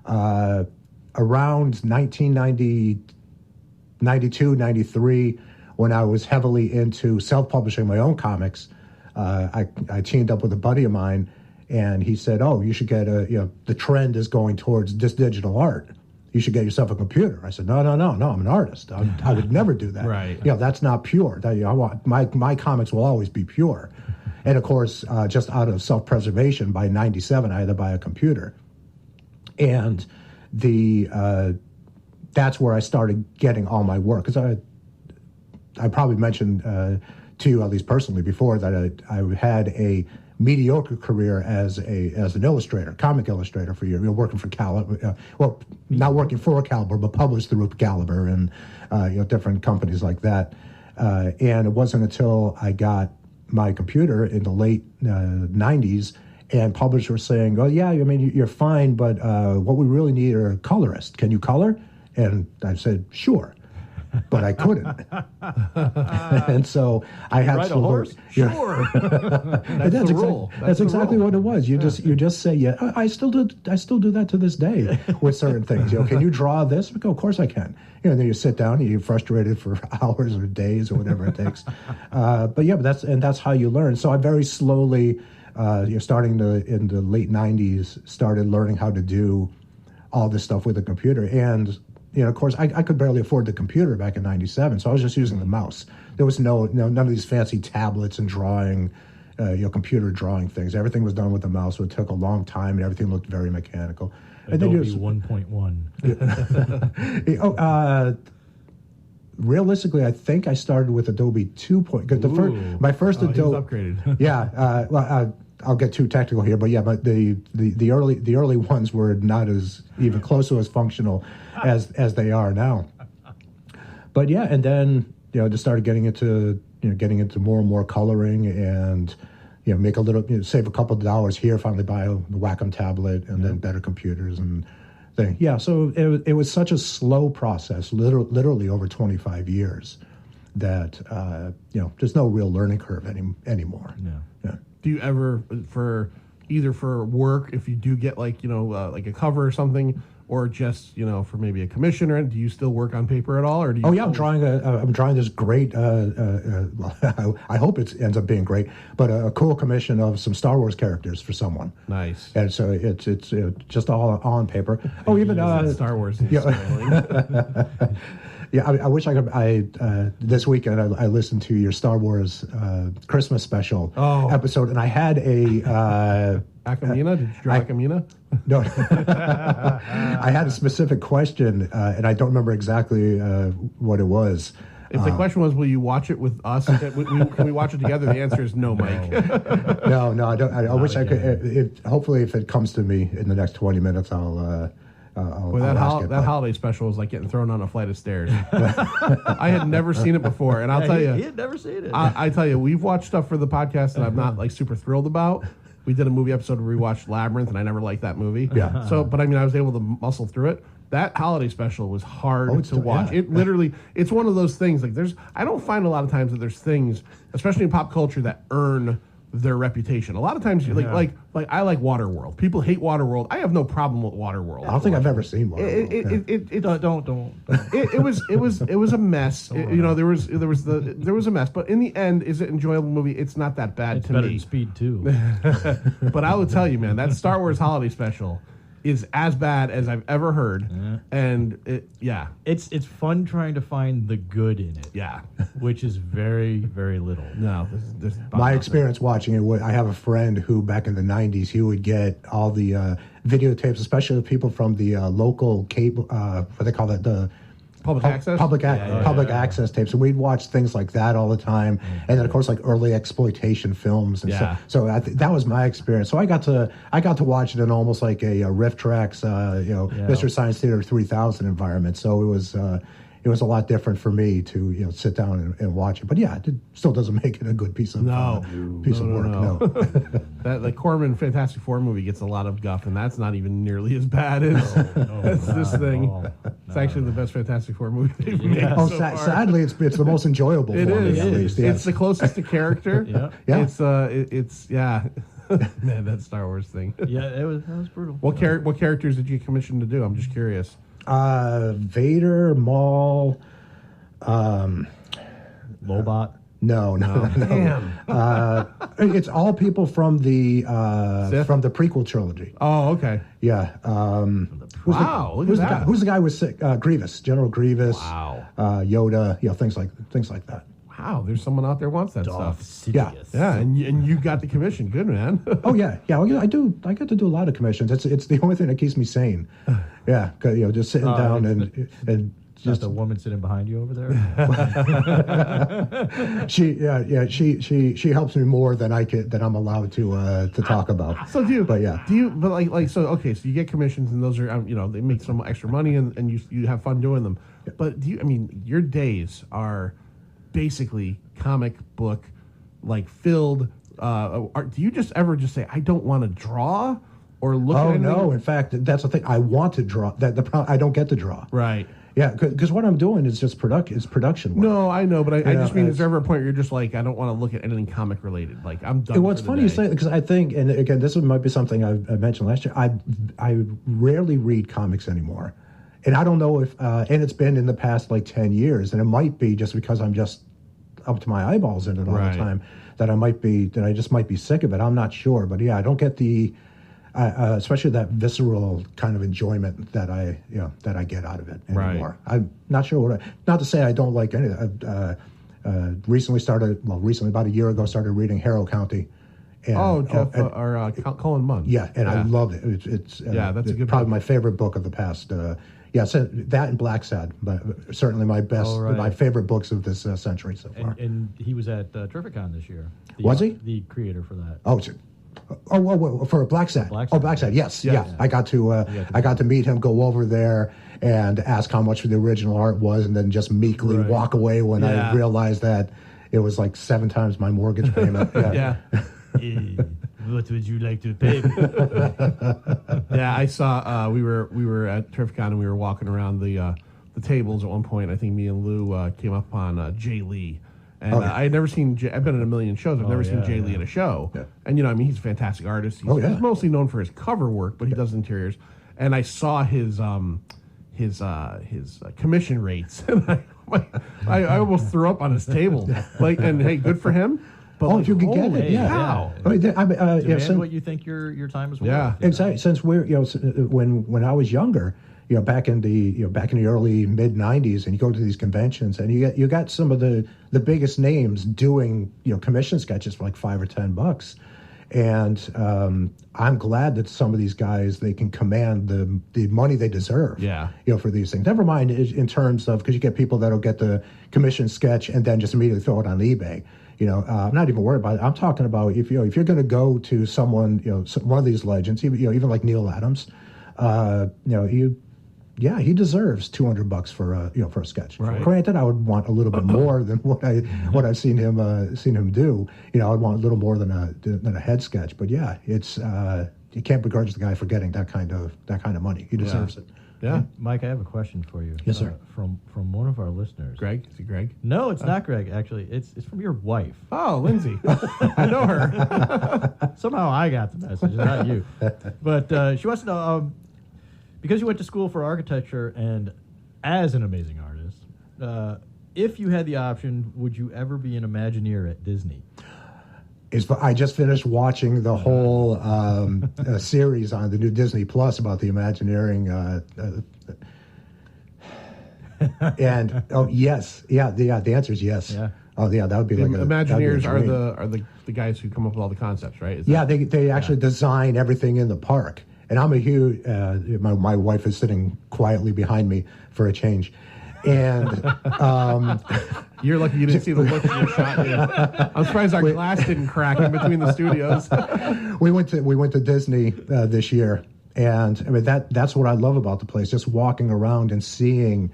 Around 1992, 93, when I was heavily into self-publishing my own comics, I teamed up with a buddy of mine, and he said, "Oh, you should get the trend is going towards this digital art. You should get yourself a computer." I said, "No, I'm an artist. I would never do that. Right. That's not pure. I want my comics will always be pure." And of course, just out of self-preservation, by 97, I had to buy a computer, and that's where I started getting all my work, because I probably mentioned to you, at least personally, before that I had a mediocre career as an illustrator, comic illustrator for years, working for Caliber. Not working for Caliber, but published through Caliber and different companies like that. And it wasn't until I got my computer in the late 90s. And publishers were saying, "Oh yeah, I mean you're fine, but what we really need are colorists. Can you color?" And I said, "Sure," but I couldn't. And so I had ride to a horse. learn. Sure, That's the rule. That's exactly what it was. You just say, "Yeah." I still do that to this day with certain things. Can you draw this? I go, "Of course I can." And then you sit down and you're frustrated for hours or days or whatever it takes. But that's how you learn. So I very slowly. Starting in the late 90s, started learning how to do all this stuff with a computer. And, of course, I could barely afford the computer back in 97, so I was just using the mouse. There was none of these fancy tablets and drawing, computer drawing things. Everything was done with the mouse, so it took a long time, and everything looked very mechanical. Adobe 1.1. Realistically, I think I started with Adobe 2. Because my first Adobe upgraded. Yeah, I'll get too technical here, but the early ones were not as even close to as functional as they are now. But yeah, and then just started getting into more and more coloring, and make a little save a couple of dollars here, finally buy the Wacom tablet, and then better computers and thing. Yeah, so it was such a slow process, literally over 25 years, that there's no real learning curve anymore. Yeah. Do you ever, for work, if you do get like a cover or something, or just for maybe a commission, or do you still work on paper at all, or do you? Oh yeah, I'm drawing this great. I hope it ends up being great, but a cool commission of some Star Wars characters for someone. Nice. And so it's just all on paper. Oh, even Star Wars. Yeah, I wish I could. This weekend I listened to your Star Wars Christmas special episode, and I had a Akamina. Did you draw Akamina? No, I had a specific question, and I don't remember exactly what it was. If the question was, will you watch it with us? Can we watch it together? The answer is no, Mike. No, I don't. I wish I could. Hopefully, if it comes to me in the next 20 minutes, I'll that holiday special was like getting thrown on a flight of stairs. I had never seen it before, and I'll tell you, he had never seen it. I tell you, we've watched stuff for the podcast that I'm not like super thrilled about. We did a movie episode where we watched Labyrinth, and I never liked that movie. Yeah. So, but I mean, I was able to muscle through it. That holiday special was hard to watch. Yeah. It literally, it's one of those things. Like I don't find a lot of times that there's things, especially in pop culture, that earn their reputation. A lot of times, like I like Waterworld. People hate Waterworld. I have no problem with Waterworld. I don't think I've ever seen Waterworld. Don't. It was a mess. There was a mess. But in the end, is it an enjoyable movie? It's not that bad It's to better me. than Speed 2. But I will tell you, man, that Star Wars holiday special is as bad as I've ever heard. And it's fun trying to find the good in it. Yeah. Which is very, very little. No. My experience watching it, I have a friend who back in the 90s, he would get all the videotapes, especially the people from the local cable, what they call that, the public access? Public access tapes. So we'd watch things like that all the time. And then, of course, like early exploitation films and stuff. So that was my experience. So I got to watch it in almost like a Riff Tracks, Mr. Science Theater 3000 environment. So it was a lot different for me to sit down and watch it. But yeah, it still doesn't make it a good piece of work. No. That Corman Fantastic Four movie gets a lot of guff, and that's not even nearly as bad as this thing. It's actually the best Fantastic Four movie they've made. Sadly, it's the most enjoyable. It for is. me, at least. It's the closest to character. Yeah. It's man, that Star Wars thing. Yeah, that was brutal. What characters did you commission to do? I'm just curious. Vader, Maul, Lobot. No. Damn. It's all people from the prequel trilogy. Oh, okay. Yeah. Who's the guy with Grievous? General Grievous. Wow. Yoda. Things like that. Wow, there's someone out there wants that Darth stuff. Sidious. Yeah, and you got the commission. Good, man. Oh yeah. Well, I do. I get to do a lot of commissions. It's the only thing that keeps me sane. Yeah, 'cause, just sitting down and just a woman sitting behind you over there. She helps me more than I'm allowed to talk about. So so you get commissions, and those are they make some extra money, and you have fun doing them. Yeah. But your days are basically comic book filled. Do you just ever say, I don't want to draw or look at anything? No, in fact, that's the thing. I want to draw. I don't get to draw. Right. Yeah, because what I'm doing is just production work. No, I know, but I just mean, is there ever a point where you're just I don't want to look at anything comic related? I'm done. Well, it's funny you say that, because I think, and again, this might be something I mentioned last year. I rarely read comics anymore, and I don't know if, and it's been in the past 10 years, and it might be just because I'm just up to my eyeballs in it all the time that I just might be sick of it. I'm not sure, but yeah, I don't get the. Especially that visceral kind of enjoyment that I get out of it anymore. Right. I'm not sure not to say I don't like any. Recently about a year ago, started reading Harrow County. And, Colin Munn. Yeah, and I love it. It's that's a good probably book. my favorite book of the past. So that and Black Sad, but certainly my favorite books of this century so far. And he was at Terrificon this year. Was he? The creator for that. For Black Sad. Black Sad. Yes. Yeah. I got to meet him, go over there, and ask how much the original art was, and then just meekly walk away when I realized that it was 7 times my mortgage payment. What would you like to pay? I saw. We were at Terrificon, and we were walking around the tables at one point. I think me and Lou came up on Jay Lee. And I had never seen I've been in a million shows. I've never seen Jay Lee at a show. Yeah. And, he's a fantastic artist. He's mostly known for his cover work, but he does interiors. And I saw his commission rates. And I almost threw up on his table. And, hey, good for him. But if you could get it, Demand what you think your time is worth. Yeah, exactly. Since we're, when I was younger, back in the early mid '90s, and you go to these conventions, and you got some of the biggest names doing commission sketches for $5 or $10, and I'm glad that some of these guys, they can command the money they deserve. Yeah. For these things. Never mind in terms of, because you get people that'll get the commission sketch and then just immediately throw it on eBay. I'm not even worried about it. I'm talking about if you're going to go to someone, one of these legends, even like Neil Adams, yeah, he deserves $200 for a sketch. Right. Granted, I would want a little bit more than what I've seen him do. I'd want a little more than a head sketch. But yeah, it's you can't begrudge the guy for getting that kind of money. He deserves it. Yeah. Mike, I have a question for you. Yes, sir. From one of our listeners. Greg? Is it Greg? No, it's not Greg. Actually, it's from your wife. Oh, Lindsay. I know her. Somehow I got the message, not you. But she wants to know, because you went to school for architecture and as an amazing artist, if you had the option, would you ever be an Imagineer at Disney? I just finished watching the whole series on the new Disney Plus about the Imagineering, and yes, the answer is yes. Yeah. Oh yeah, that would be The like Imagineers are the guys who come up with all the concepts, right? They actually design everything in the park. And I'm a huge. My wife is sitting quietly behind me for a change, and you're lucky you didn't see the look in your shot. Yeah. I'm surprised our glass didn't crack in between the studios. we went to Disney this year, and I mean that's what I love about the place. Just walking around and seeing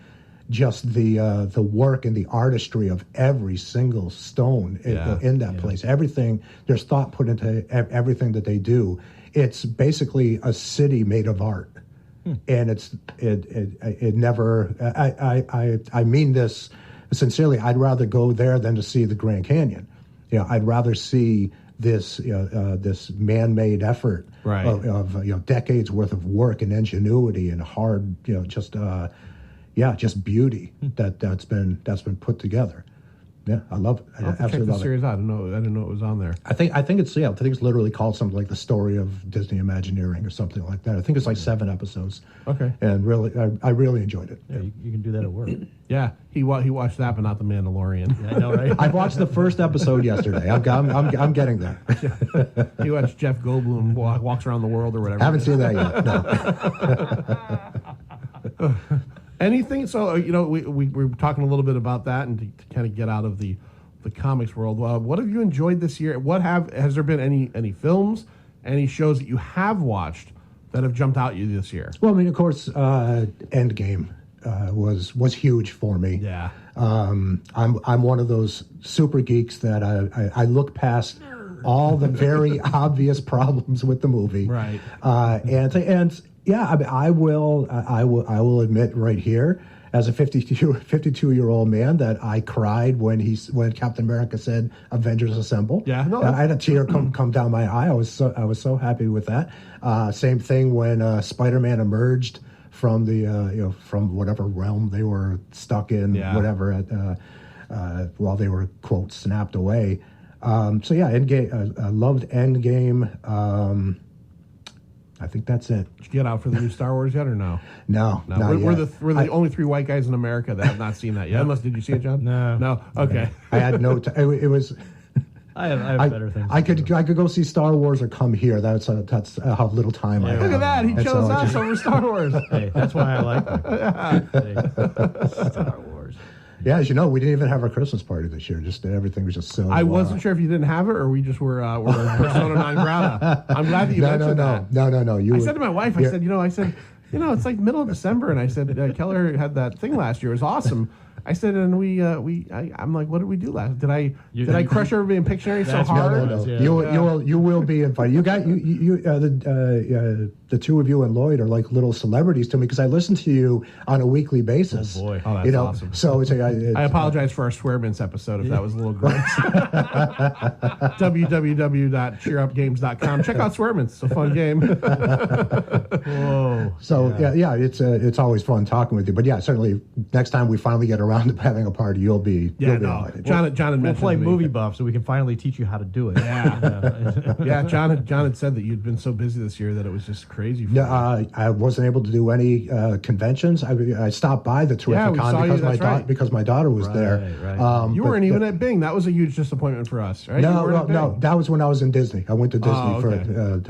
just the work and the artistry of every single stone in that place. Everything, there's thought put into everything that they do. It's basically a city made of art, and it never. I mean this sincerely. I'd rather go there than to see the Grand Canyon. I'd rather see this this man-made effort of decades worth of work and ingenuity and hard just beauty that's been put together. Yeah, I love it. I'll have to check the series out. I didn't know it was on there. I think it's literally called something like The Story of Disney Imagineering or something like that. I think it's like 7 episodes. Okay. And really, I really enjoyed it. Yeah, you can do that at work. Yeah, he watched that, but not The Mandalorian. Yeah, I know, right? I watched the first episode yesterday. I'm getting there. He watched Jeff Goldblum walks around the world or whatever. Haven't seen that yet. No. Anything? So we were talking a little bit about that, and to kind of get out of the comics world. What have you enjoyed this year? Has there been any films, any shows that you have watched that have jumped out at you this year? Well, I mean, of course, Endgame was huge for me. Yeah. I'm one of those super geeks that I look past all the very obvious problems with the movie. Right. And yeah, I mean, I will admit right here, as a 52-year-old man, that I cried when Captain America said "Avengers Assemble." Yeah, no, I had a tear come down my eye. I was so happy with that. Same thing when Spider-Man emerged from the from whatever realm they were stuck in, whatever while they were quote snapped away. So yeah, Endgame. I loved Endgame. I think that's it. Did you get out for the new Star Wars yet, or no? No, we're the only 3 white guys in America that have not seen that yet. Unless, did you see it, John? No. Okay. I had no time. It was. I have better things. I could go see Star Wars or come here. That's how little time I have. Look at that! He chose us over Star Wars. Hey, that's why I like it. Star Wars. Yeah, as you know, we didn't even have our Christmas party this year. Just everything was just so. I wasn't sure if you didn't have it or we just were persona non grata. I'm glad that you mentioned that. No. I said to my wife, I said, it's like middle of December, and I said Kelleher had that thing last year. It was awesome. I said, and I'm like, what did we do last? Did I crush everybody in Pictionary so hard? No. Yeah. You will be invited. You got the two of you and Lloyd are like little celebrities to me because I listen to you on a weekly basis. Oh boy, that's awesome. So I apologize for our Swearmints episode if that was a little gross. www.cheerupgames.com. Check out Swearmints. It's a fun game. Whoa. So yeah, it's always fun talking with you. But yeah, certainly next time we finally get around to having a party, you'll be invited. John had we'll play Movie Buff so we can finally teach you how to do it. Yeah. John had said that you'd been so busy this year that it was just crazy. For you. I wasn't able to do any conventions. I stopped by the Terrificon because my daughter was there. Right. You weren't even at Bing. That was a huge disappointment for us, right? No. That was when I was in Disney. I went to Disney for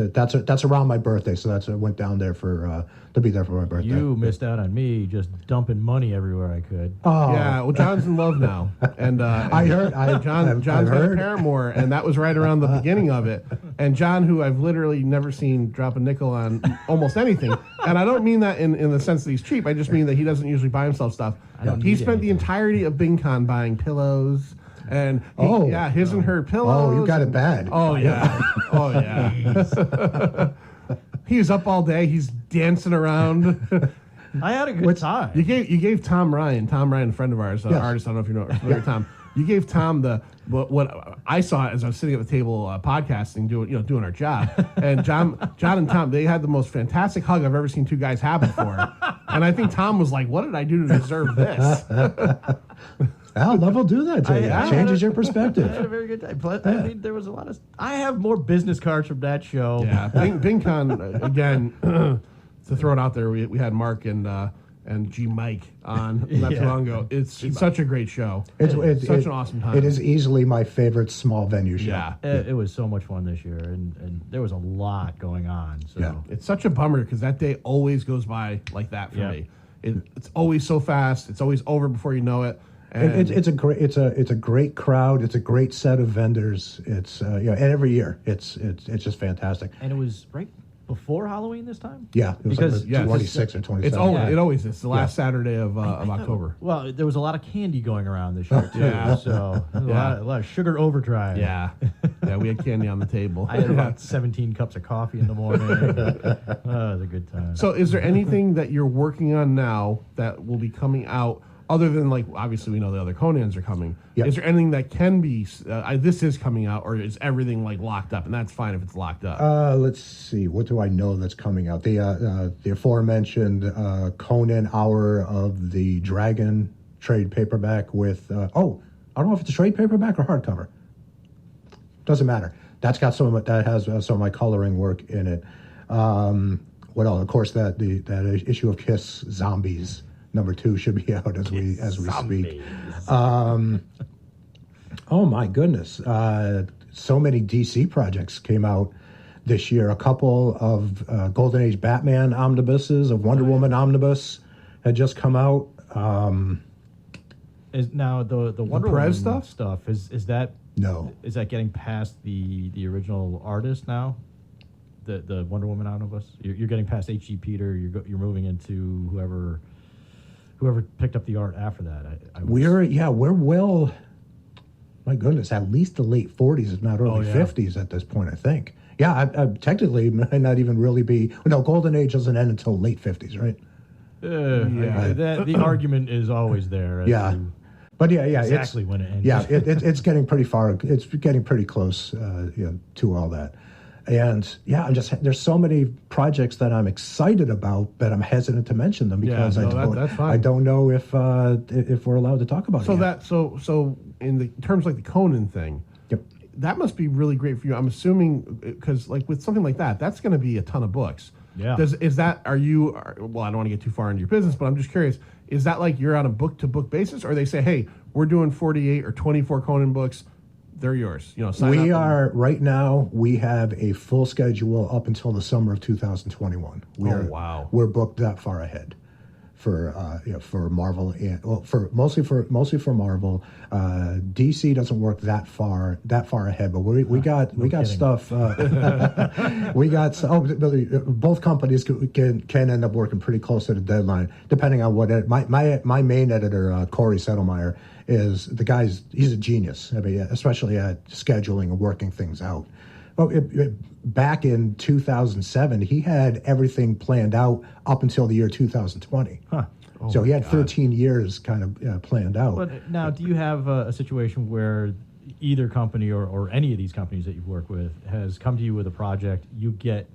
that's around my birthday, so I went down there for to be there for my birthday. You missed out on me just dumping money everywhere I could. Oh. Yeah, well, John's in love now, and I heard. John's got a Paramore, and that was right around the beginning of it. And John, who I've literally never seen drop a nickel on almost anything, and I don't mean that in the sense that he's cheap. I just mean that he doesn't usually buy himself stuff. He spent the entirety of BingCon buying pillows. And his and her pillows. Oh, you got it bad. Oh yeah, oh yeah. He's up all day. He's dancing around. I had a good time. You gave Tom Ryan, a friend of ours, artist. I don't know if you know Tom. You gave Tom what I saw as I was sitting at the table podcasting, doing our job. And John and Tom, they had the most fantastic hug I've ever seen two guys have before. And I think Tom was like, "What did I do to deserve this?" Well, love will do that to you. It changes your perspective. I had a very good time. But I mean, there was a lot of. I have more business cards from that show. Yeah, BingCon again. To throw it out there, we had Mark and G Mike on not too long ago. It's such a great show. It's such an awesome time. It is easily my favorite small venue show. Yeah, it was so much fun this year, and there was a lot going on. So it's such a bummer because that day always goes by like that for me. It's always so fast. It's always over before you know it. And it's a great crowd. It's a great set of vendors. It's and every year it's just fantastic. And it was right before Halloween this time. Yeah, it was because 26 or 27. It's it always is the last Saturday of October. Well, there was a lot of candy going around this year too. So a lot of sugar overdrive. Yeah, we had candy on the table. I had about 17 cups of coffee in the morning. It was a good time. So, is there anything that you're working on now that will be coming out? Other than, like, obviously we know the other Conans are coming. Yep. Is there anything that can be, this is coming out, or is everything, like, locked up? And that's fine if it's locked up. Let's see. What do I know that's coming out? The aforementioned Conan Hour of the Dragon trade paperback with, I don't know if it's a trade paperback or hardcover. Doesn't matter. That's got that has some of my coloring work in it. What else? Of course, that issue of Kiss Zombies. Number 2 should be out as we speak. Oh my goodness! So many DC projects came out this year. A couple of Golden Age Batman omnibuses, a Wonder Woman omnibus had just come out. Is now the Wonder Woman stuff is that getting past the original artist now? The Wonder Woman omnibus. You're getting past H.G. Peter. You're moving into whoever picked up the art after that. We're well, my goodness, at least the late 40s, if not early 50s at this point, I think. Yeah, I technically might not even really be. No, Golden Age doesn't end until late 50s, right? The argument is always there. Exactly when it ends. Yeah, it's getting pretty far. It's getting pretty close to all that. And there's so many projects that I'm excited about, but I'm hesitant to mention them because I don't know if we're allowed to talk about it. So in the terms like the Conan thing, that must be really great for you. I'm assuming because like with something like that, that's going to be a ton of books. Yeah. Well, I don't want to get too far into your business, but I'm just curious. Is that like you're on a book to book basis, or they say, hey, we're doing 48 or 24 Conan books? They're yours. We are right now. We have a full schedule up until the summer of 2021. Wow! We're booked that far ahead for Marvel and mostly for Marvel. DC doesn't work that far ahead, but we got stuff. We got both companies can end up working pretty close to the deadline, depending on what. My main editor, Corey Settlemeyer, is the guy's. He's a genius. I mean, especially at scheduling and working things out. Well, back in 2007, he had everything planned out up until the year 2020. Huh. So he had 13 years kind of planned out. But now, do you have a situation where either company or any of these companies that you've worked with has come to you with a project, you get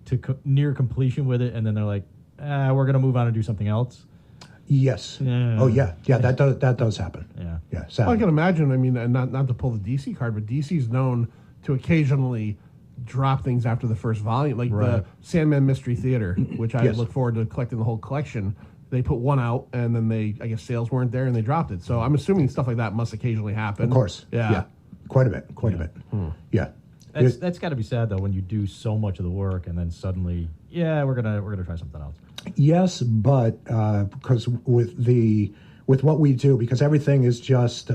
to near completion with it, and then they're like, we're going to move on and do something else? Yes. Oh yeah. That does happen. Yeah. Well, I can imagine. I mean, not to pull the DC card, but DC's known to occasionally drop things after the first volume, like the Sandman Mystery Theater, which I look forward to collecting the whole collection. They put one out, and then I guess sales weren't there, and they dropped it. So I'm assuming stuff like that must occasionally happen. Of course. Yeah. Quite a bit. Yeah. That's got to be sad though when you do so much of the work and then suddenly, we're gonna try something else. Yes, but because with what we do, because everything is just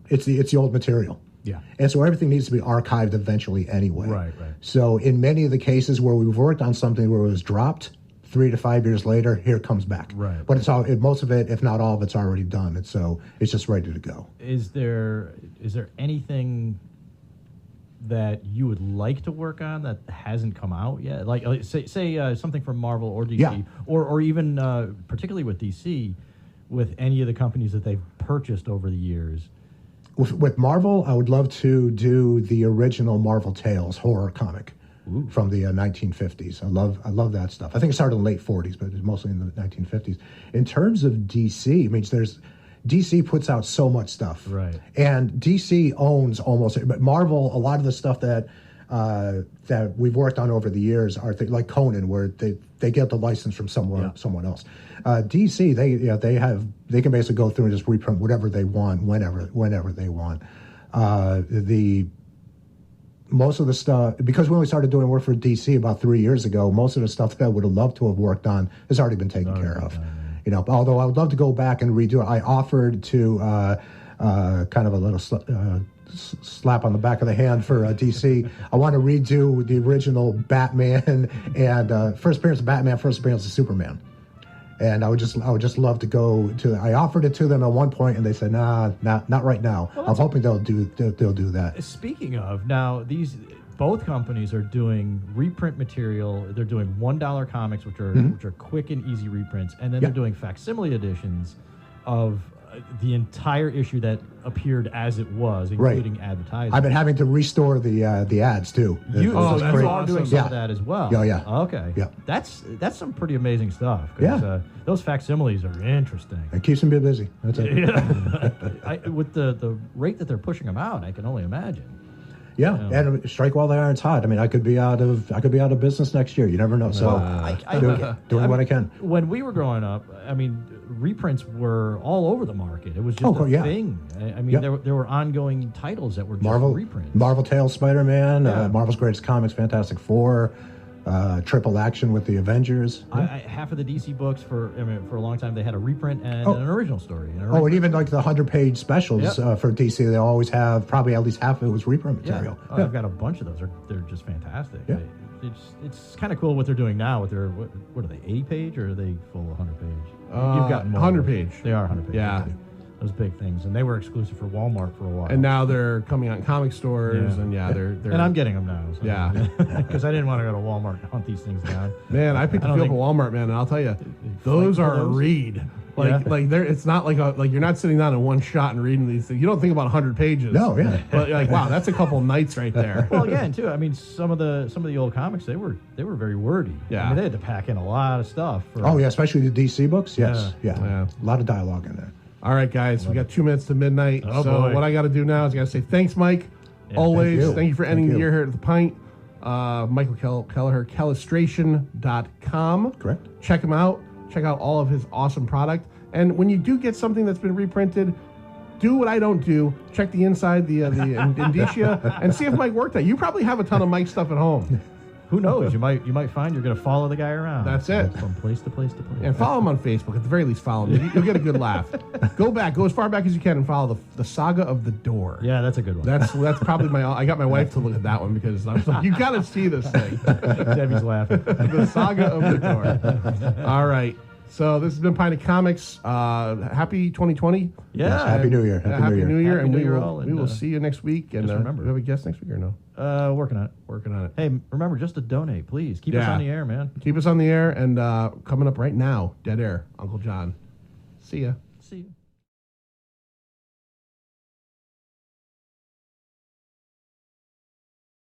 it's the old material. Yeah. And so everything needs to be archived eventually anyway. Right. So in many of the cases where we've worked on something where it was dropped, 3 to 5 years later, here it comes back. Right. But most of it, if not all of it's already done. And so it's just ready to go. Is there anything that you would like to work on that hasn't come out yet? Like say something from Marvel or DC, or even particularly with DC, with any of the companies that they've purchased over the years. With Marvel, I would love to do the original Marvel Tales horror comic from the 1950s. I love that stuff. I think it started in the late 40s, but it's mostly in the 1950s. In terms of DC, DC puts out so much stuff, right? And DC owns almost, but Marvel, a lot of the stuff that we've worked on over the years are things like Conan, where they get the license from someone else. DC, they can basically go through and just reprint whatever they want, whenever they want. Most of the stuff, because we only started doing work for DC about 3 years ago, most of the stuff that I would have loved to have worked on has already been taken care of. Although I would love to go back and redo it. I offered to kind of a little slap on the back of the hand for DC. I want to redo the original Batman and first appearance of Batman, first appearance of Superman. And I would just love to go to. I offered it to them at one point, and they said, "Nah, not right now." Well, I'm hoping they'll do that. Speaking of, now both companies are doing reprint material. They're doing $1 comics, which are quick and easy reprints, and then they're doing facsimile editions of the entire issue that appeared as it was, including advertising. I've been having to restore the ads too. You are doing some of that as well. Yeah. Okay. Yeah. That's some pretty amazing stuff. Those facsimiles are interesting. It keeps them busy. That's it. With the rate that they're pushing them out, I can only imagine. Yeah, and strike while the iron's hot. I mean, I could be out of business next year. You never know. So doing what I can. When we were growing up, I mean, reprints were all over the market. It was just a thing. I mean, there were ongoing titles that were just reprints. Marvel Tales, Spider-Man, Marvel's Greatest Comics, Fantastic Four, Triple Action with the Avengers. Half of the DC books for a long time they had a reprint and an original story. And even like the 100-page specials for DC, they always have probably at least half of it was reprint material. I've got a bunch of those. They're just fantastic. Yeah. It's kind of cool what they're doing now with their what are they, 80-page or are they full 100-page? You've gotten more 100-page. They are 100-page. Yeah. Those big things, and they were exclusive for Walmart for a while. And now they're coming out in comic stores, and they're and I'm getting them now. So because I didn't want to go to Walmart and hunt these things down. Man, I picked a few up at Walmart, man, and I'll tell you, those are a read. Like it's not like you're not sitting down in one shot and reading these things. You don't think about 100 pages. No, yeah. But you're like, wow, that's a couple nights right there. Well, again, too. I mean, some of the old comics they were very wordy. Yeah. I mean, they had to pack in a lot of stuff. Especially the DC books. Yes, yeah. A lot of dialogue in there. All right, guys, we got 2 minutes to midnight. Boy. What I got to do now is I got to say thanks, Mike. Always. Thank you for ending the year here at the Pint. Michael Kelleher, Kellestration.com. Correct. Check him out. Check out all of his awesome product. And when you do get something that's been reprinted, do what I don't do. Check the inside, the indicia, and see if Mike worked that. You probably have a ton of Mike stuff at home. Who knows? You might find you're going to follow the guy around. That's it. From place to place to place. And follow him on Facebook. At the very least, follow him. You'll get a good laugh. Go as far back as you can and follow the Saga of the Door. Yeah, that's a good one. That's probably I got my wife to look at that one because I was like, you got to see this thing. Debbie's laughing. The Saga of the Door. All right. So this has been Pint of Comics. Happy 2020. Yeah. Yes, Happy New Year. Happy New Year. Happy And New we Year will all, we will see you next week. And remember, we have a guest next week or no? Working on it. Working on it. Hey, remember just to donate, please. Keep us on the air, man. Keep us on the air. And coming up right now, Dead Air, Uncle John. See ya. See you.